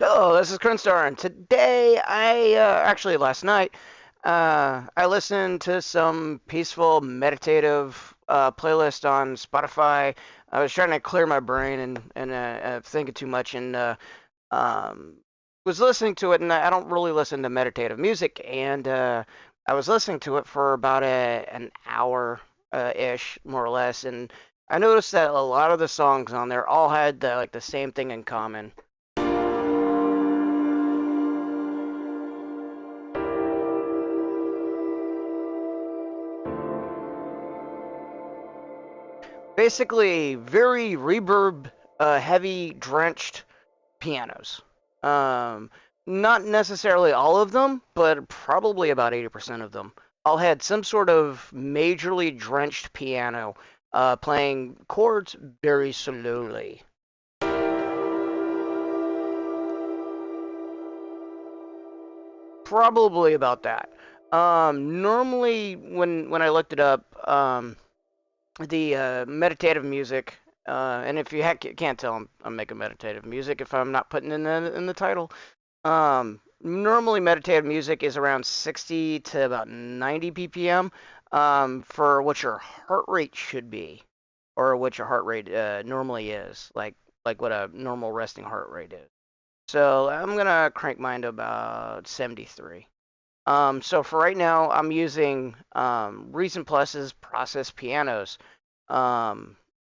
Hello, this is Krinstar, and today actually last night, I listened to some peaceful meditative playlist on Spotify. I was trying to clear my brain and thinking too much, and um, was listening to it. And I don't really listen to meditative music, and I was listening to it for about an hour ish, more or less, and I noticed that a lot of the songs on there all had the same thing in common. Basically very reverb heavy drenched pianos. Um, Not necessarily all of them, but probably about 80% of them all had some sort of majorly drenched piano playing chords very slowly. Probably about that. Normally, when I looked it up, the meditative music. And if you can't tell, I'm making meditative music if I'm not putting in the title. Normally, meditative music is around 60 to about 90 BPM for what your heart rate should be, or what your heart rate normally is, like what a normal resting heart rate is. So I'm gonna crank mine to about 73. So for right now, I'm using Reason Plus's Process Pianos.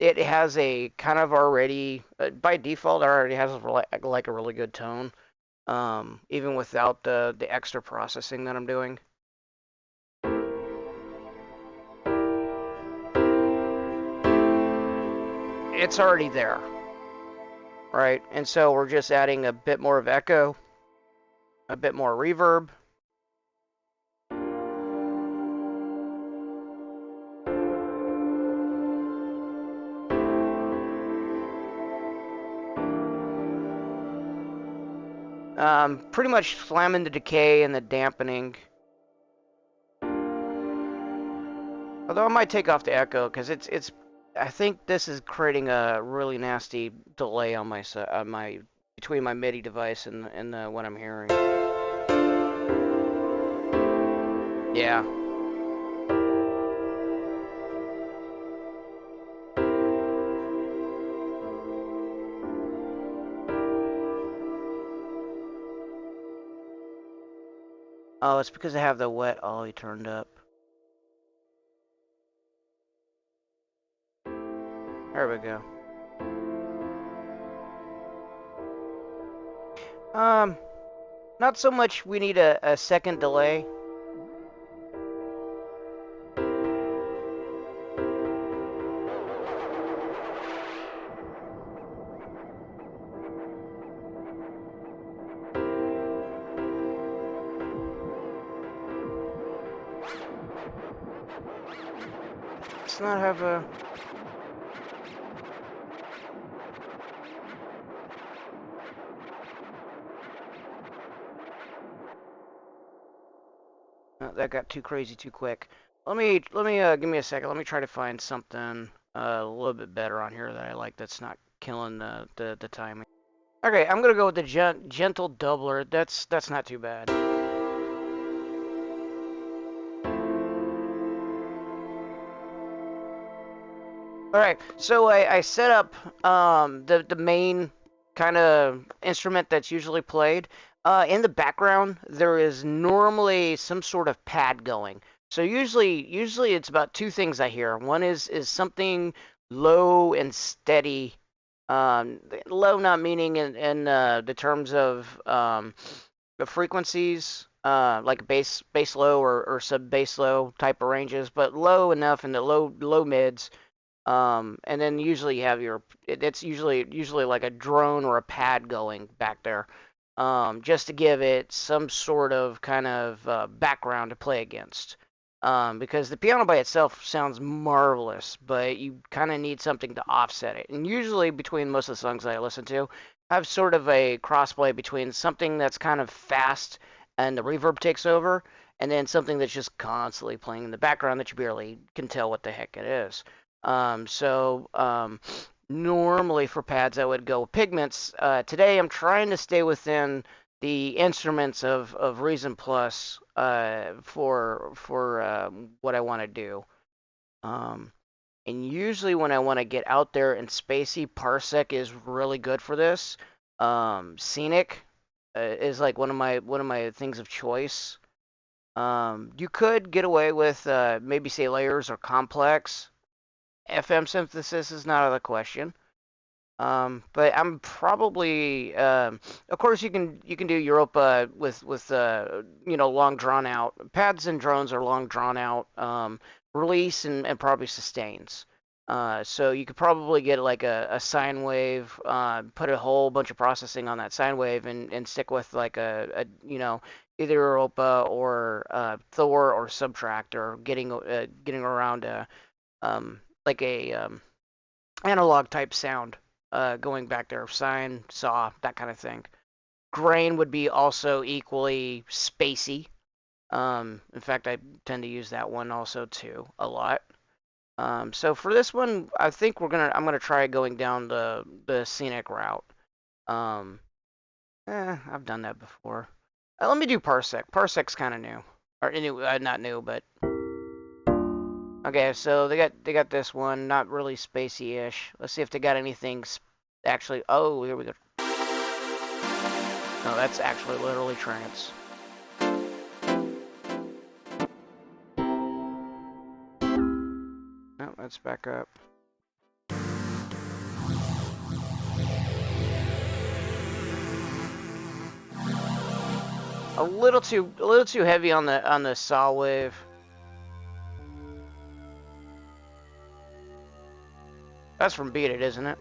It has a kind of already, by default, it already has like a really good tone, even without the extra processing that I'm doing. It's already there, right? And so we're just adding a bit more of echo, a bit more reverb. Pretty much slamming the decay and the dampening. Although I might take off the echo because it's. I think this is creating a really nasty delay on my between my MIDI device and what I'm hearing. Yeah. Oh, it's because I have the wet ollie turned up. There we go. Um, Not so much. We need a second delay. Let's not have a. That got too crazy too quick. Let me give me a second. Let me try to find something a little bit better on here that I like. That's not killing the timing. Okay, I'm gonna go with the gentle doubler. That's not too bad. All right, so I set up the main kind of instrument that's usually played. In the background, there is normally some sort of pad going. So usually it's about two things I hear. One is something low and steady. Low not meaning in the terms of the frequencies, like bass low or sub bass low type of ranges, but low enough in the low mids, and then usually you have it's usually like a drone or a pad going back there, just to give it some sort of kind of background to play against. Because the piano by itself sounds marvelous, but you kind of need something to offset it. And usually between most of the songs that I listen to, I have sort of a crossplay between something that's kind of fast and the reverb takes over, and then something that's just constantly playing in the background that you barely can tell what the heck it is. So Normally for pads, I would go with pigments. Today, I'm trying to stay within the instruments of Reason Plus for what I want to do. Um, and usually, when I want to get out there and spacey, Parsec is really good for this. Scenic is like one of my things of choice. You could get away with maybe say layers or complex. FM synthesis is not out of the question. But I'm probably, of course, you can do Europa with long drawn out pads and drones are long drawn out release and probably sustains. So you could probably get like a sine wave, put a whole bunch of processing on that sine wave and stick with like a either Europa or Thor or Subtractor, getting around like a analog type sound going back there, sine, saw, that kind of thing. Grain would be also equally spacey. In fact, I tend to use that one also too a lot. So for this one, I think I'm gonna try going down the scenic route. Um, I've done that before. Let me do Parsec. Parsec's kind of new, or new, not new, but okay. So they got this one, not really spacey-ish. Let's see if they got anything actually. Oh, here we go. No, that's actually literally trance. No, let's back up. A little too heavy on the saw wave. That's from Beat It, isn't it?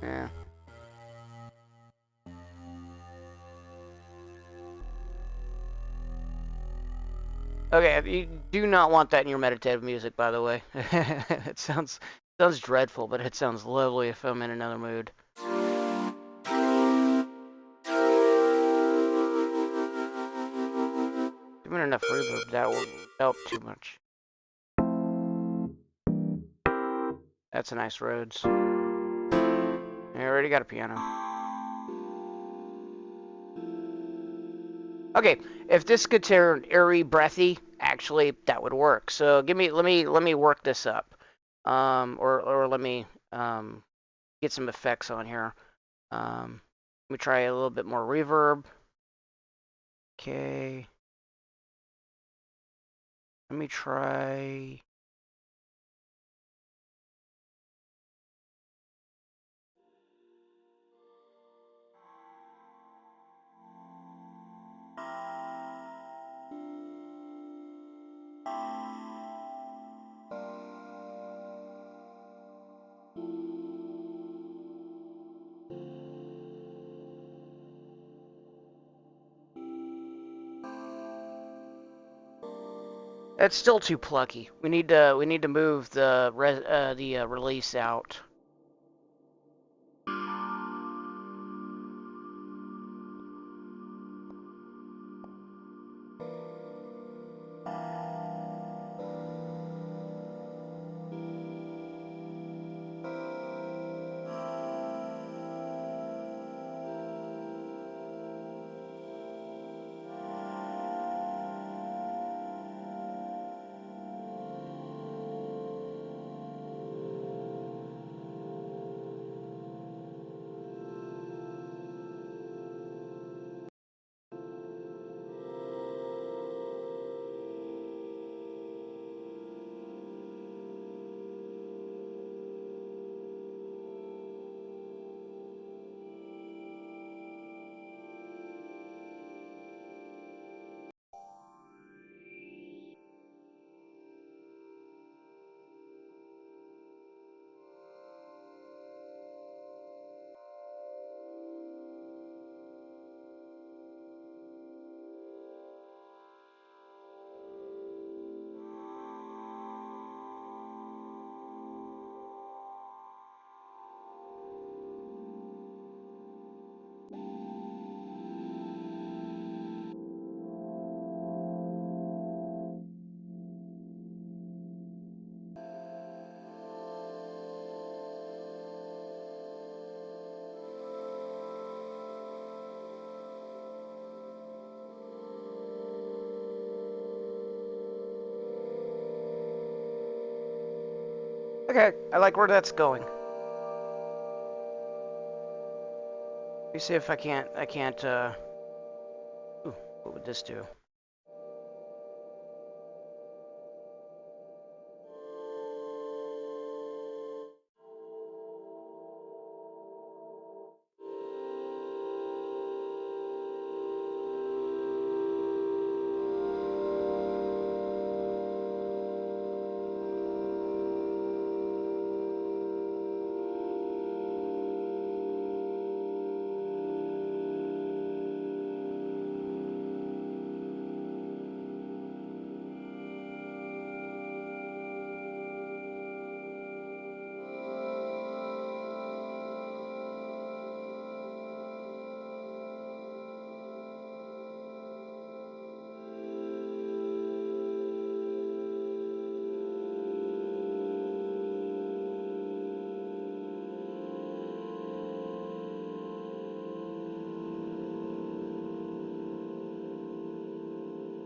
Yeah. Okay, you do not want that in your meditative music, by the way. It sounds dreadful, but it sounds lovely if I'm in another mood. Giving enough reverb, that will help too much. That's a nice Rhodes. I already got a piano. Okay, if this could turn airy, breathy, actually that would work. So let me work this up, or let me get some effects on here. Let me try a little bit more reverb. Okay, let me try. That's still too plucky. We need to move the release out. Okay, I like where that's going. Let me see if I can't, ooh, what would this do?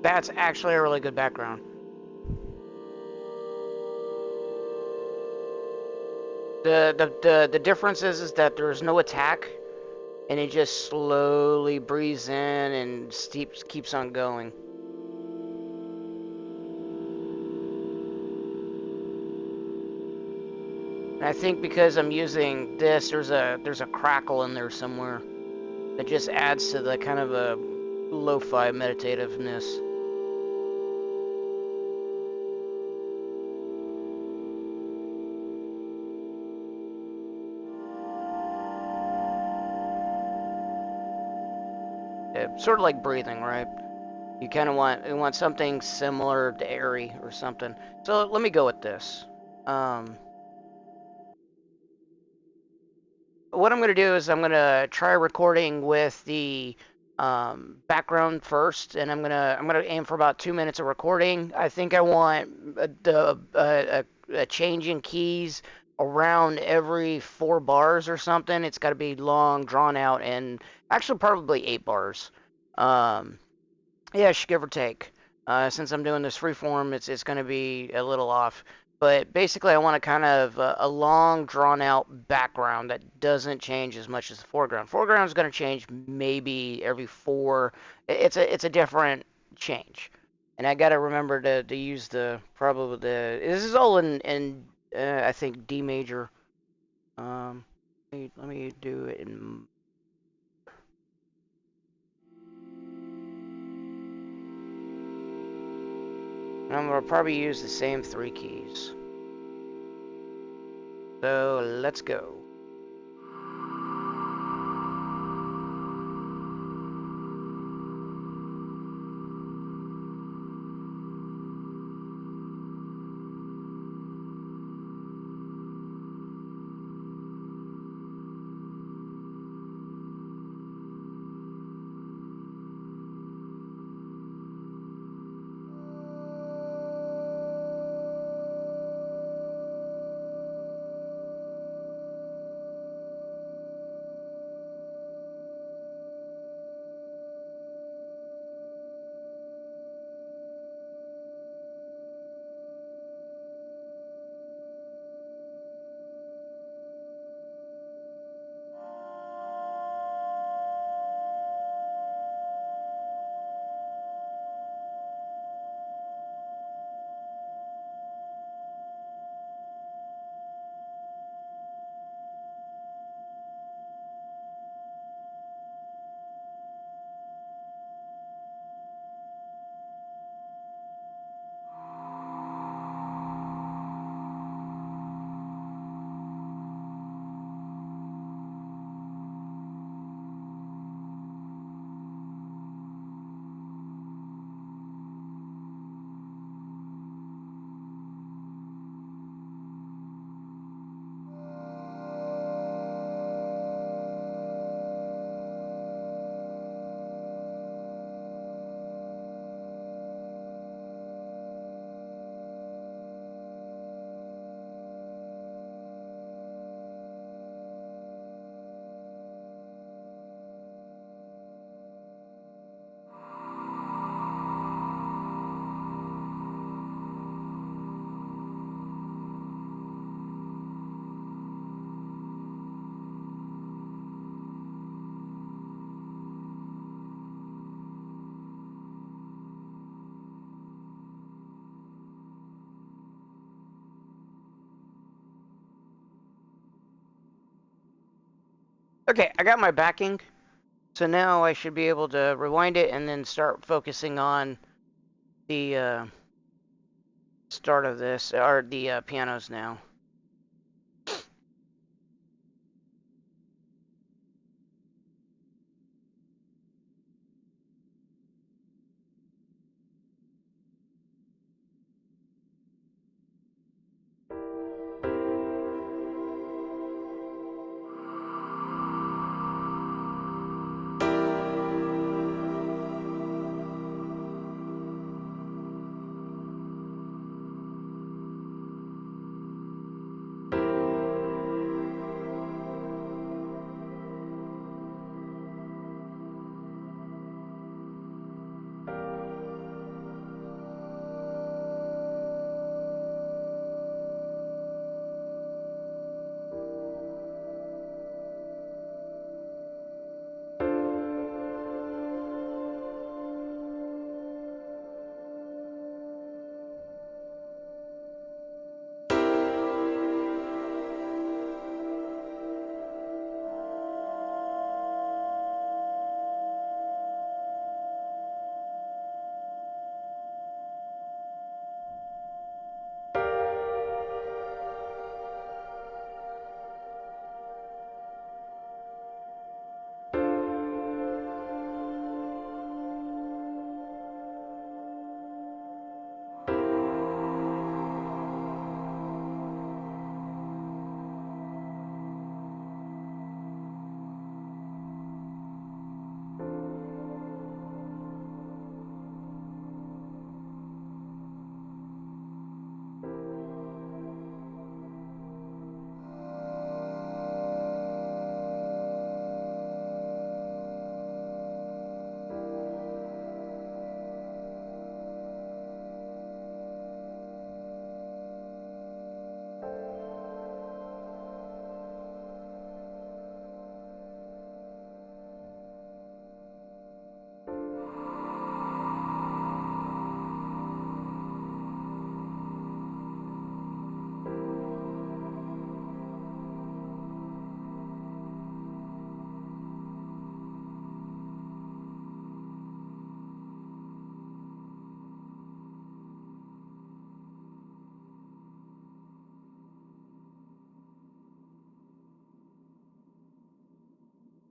That's actually a really good background. The difference is that there's no attack, and it just slowly breathes in and keeps on going. And I think because I'm using this, there's a crackle in there somewhere that just adds to the kind of a lo-fi meditativeness. Yeah, sort of like breathing, right? You kind of want something similar to airy or something. So let me go with this. What I'm gonna do is I'm gonna try recording with the background first, and I'm gonna aim for about 2 minutes of recording. I think I want a change in keys around every 4 bars or something. It's got to be long, drawn out, and actually probably 8 bars. Um, yeah, give or take. Since I'm doing this freeform, it's going to be a little off. But basically, I want a kind of a long, drawn-out background that doesn't change as much as the foreground. Foreground is going to change maybe every four. It's a different change, and I got to remember to use the probably the. This is all in I think D major. Let me do it in. I'm gonna probably use the same 3 keys. So let's go. Okay, I got my backing, so now I should be able to rewind it and then start focusing on the start of this, or the pianos now.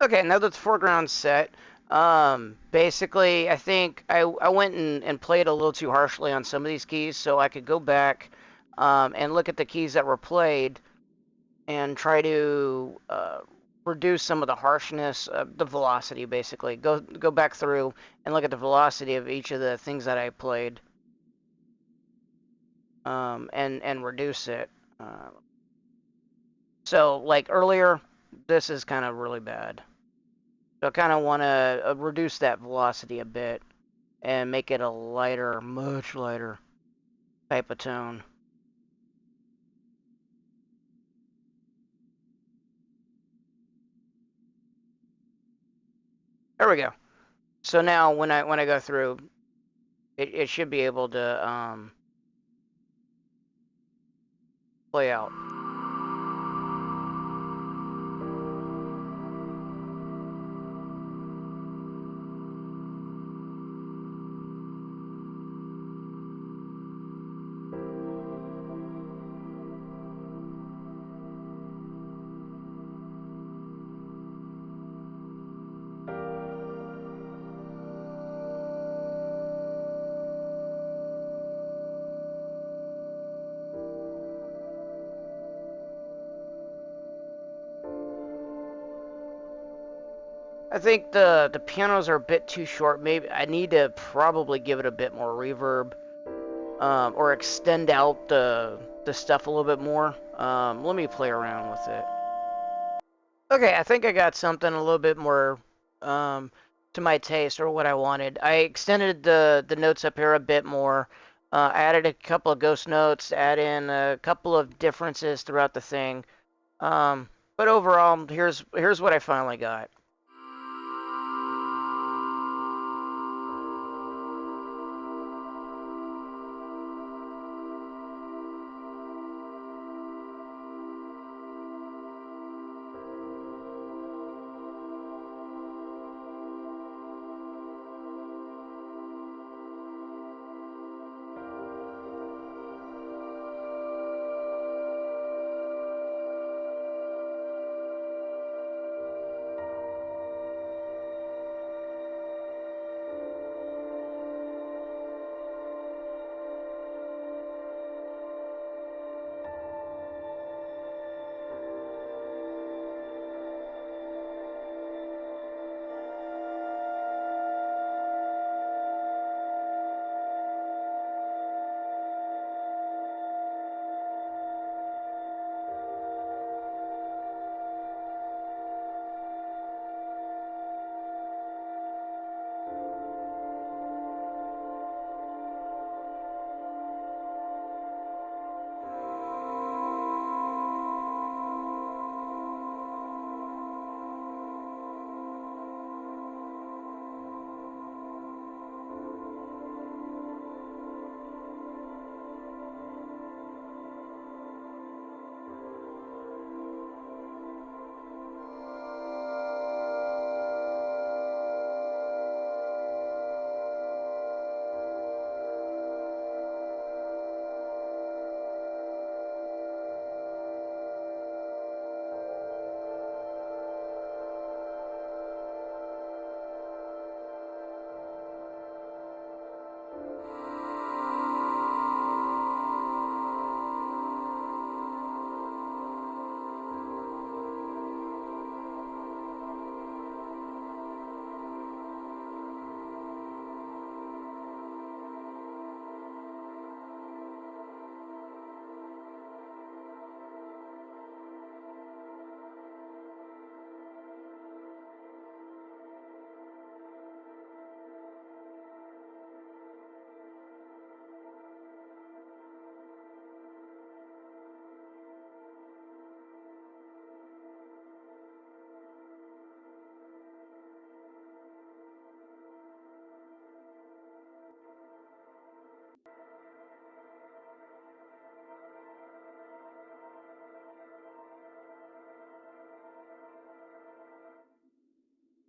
Okay, now that the foreground's set, basically, I think I went and played a little too harshly on some of these keys, so I could go back and look at the keys that were played and try to reduce some of the harshness, the velocity, basically. Go back through and look at the velocity of each of the things that I played, and reduce it. So, like earlier, this is kind of really bad. So I kind of want to reduce that velocity a bit and make it a lighter, much lighter type of tone. There we go. So now when I go through, it should be able to play out. I think the pianos are a bit too short. Maybe I need to probably give it a bit more reverb, or extend out the stuff a little bit more. Let me play around with it. Okay, I think I got something a little bit more um, to my taste or what I wanted. I extended the notes up here a bit more. Added a couple of ghost notes, add in a couple of differences throughout the thing. But overall, here's what I finally got.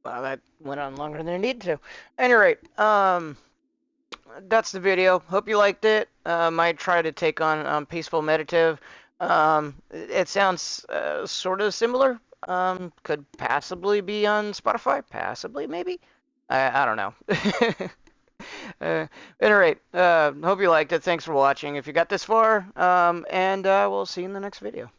Wow, that went on longer than it needed to. Any rate, that's the video. Hope you liked it. Might try to take on Peaceful Meditative. It sounds sort of similar. Could possibly be on Spotify. Possibly, maybe. I don't know. Any rate, hope you liked it. Thanks for watching. If you got this far, and we'll see you in the next video.